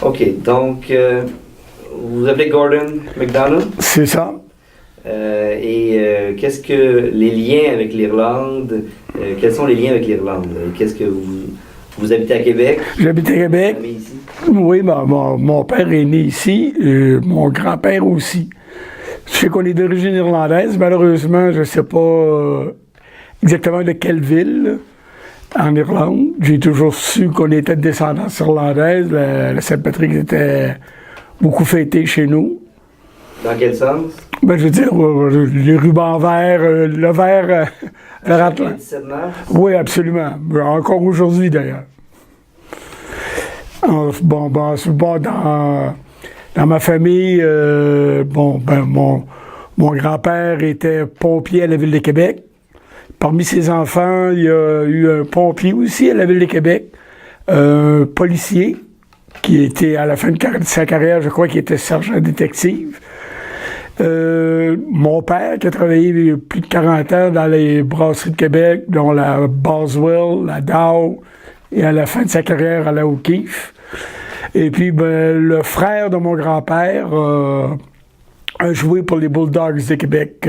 OK, donc vous vous appelez Gordon MacDonald? C'est ça. Qu'est-ce que les liens avec l'Irlande, quels sont les liens avec l'Irlande? Qu'est-ce que vous habitez à Québec? J'habite à Québec. Ici? Oui, mon père est né ici, mon grand-père aussi. Je sais qu'on est d'origine irlandaise, malheureusement, je ne sais pas exactement de quelle ville en Irlande. J'ai toujours su qu'on était de descendance irlandaise. La Saint-Patrick était beaucoup fêtée chez nous. Dans quel sens? Ben, je veux dire, les rubans verts, le vert vers Atlantique. Le 17 mars? Oui, absolument. Encore aujourd'hui, d'ailleurs. Dans ma famille, mon grand-père était pompier à la Ville de Québec. Parmi ses enfants, il y a eu un pompier aussi à la Ville de Québec, un policier qui était, à la fin de sa carrière, je crois qu'il était sergent détective. Mon père, qui a travaillé plus de 40 ans dans les brasseries de Québec, dont la Boswell, la Dow, et à la fin de sa carrière à la O'Keeffe. Et puis, le frère de mon grand-père a joué pour les Bulldogs de Québec.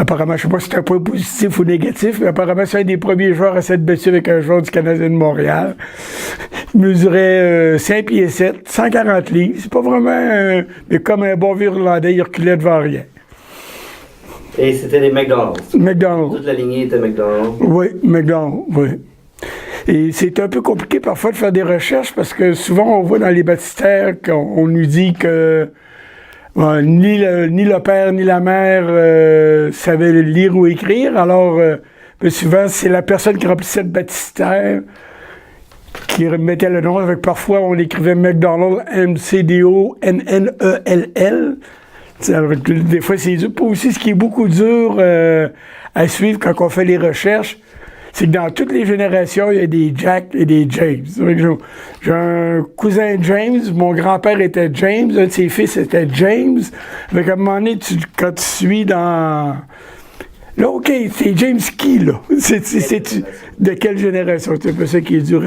Apparemment, je ne sais pas si c'est un point positif ou négatif, mais apparemment, c'est un des premiers joueurs à s'être battu avec un joueur du Canadien de Montréal. Il mesurait 5 pieds 7, 140 livres. C'est pas vraiment... mais comme un bon vieux Irlandais, il reculait devant rien. Et c'était les McDonald's? McDonald's. Toute la lignée était McDonald's? Oui, McDonald's, oui. Et c'est un peu compliqué parfois de faire des recherches parce que souvent, on voit dans les baptistères qu'on nous dit que ni le père ni la mère savaient lire ou écrire. Alors, souvent, c'est la personne qui remplissait le baptistère qui mettait le nom. Avec, parfois, on écrivait McDonald, M-C-D-O-N-N-E-L-L. Des fois, c'est dur. Aussi, ce qui est beaucoup dur à suivre quand on fait les recherches, c'est que dans toutes les générations, il y a des Jack et des James. J'ai un cousin James, mon grand-père était James, un de ses fils était James. Avec à un moment donné, quand tu suis dans... Là, OK, c'est James qui, là? C'est de quelle génération? C'est un peu ça qui est dur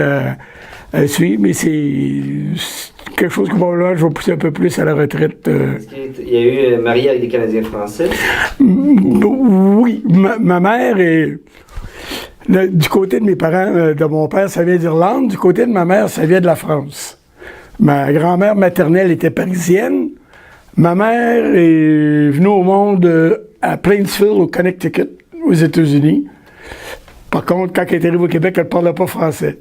à suivre, mais c'est quelque chose que probablement je vais pousser un peu plus à la retraite. Est-ce qu'il y a eu marié avec des Canadiens français? Oui, ma mère est... Du côté de mes parents, de mon père, ça vient d'Irlande. Du côté de ma mère, ça vient de la France. Ma grand-mère maternelle était parisienne. Ma mère est venue au monde à Plainsville, au Connecticut, aux États-Unis. Par contre, quand elle est arrivée au Québec, elle ne parlait pas français.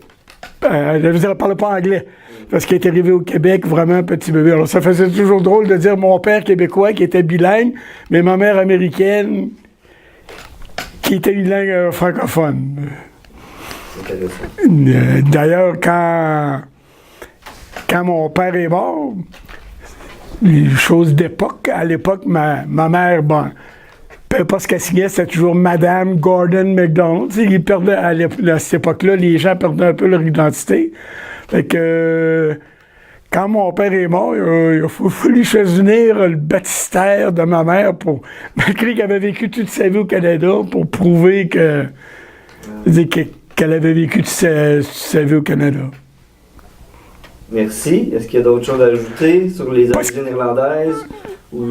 Elle ne parlait pas anglais. Parce qu'elle est arrivée au Québec, vraiment petit bébé. Alors, ça faisait toujours drôle de dire mon père québécois qui était bilingue, mais ma mère américaine qui était une langue francophone. D'ailleurs, quand mon père est mort, les choses d'époque, à l'époque, ma mère, peu importe ce qu'elle signait, c'était toujours Madame Gordon MacDonald. Ils perdaient, à cette époque-là, les gens perdaient un peu leur identité. Fait que quand mon père est mort, il a fallu choisir le baptistère de ma mère malgré qu'elle avait vécu toute sa vie au Canada, pour prouver qu'elle avait vécu toute sa vie au Canada. Merci. Est-ce qu'il y a d'autres choses à ajouter sur les origines irlandaises ou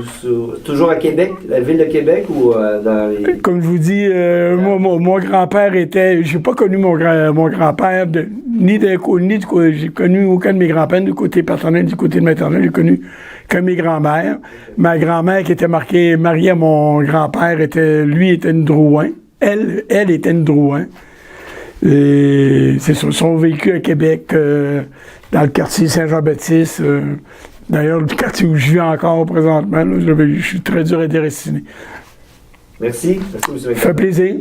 toujours à Québec, la ville de Québec ou dans les... Comme je vous dis, mon grand-père était... J'ai pas connu mon grand-père, j'ai connu aucun de mes grands-pères du côté paternel, du côté maternel, j'ai connu que mes grands-mères. Ma grand-mère qui était mariée à mon grand-père, était une Drouin. Elle était une Drouin. Et c'est ça, son vécu à Québec, dans le quartier Saint-Jean-Baptiste. D'ailleurs, le quartier où je vis encore présentement, là, je suis très dur à déraciner. Merci. Ça fait plaisir.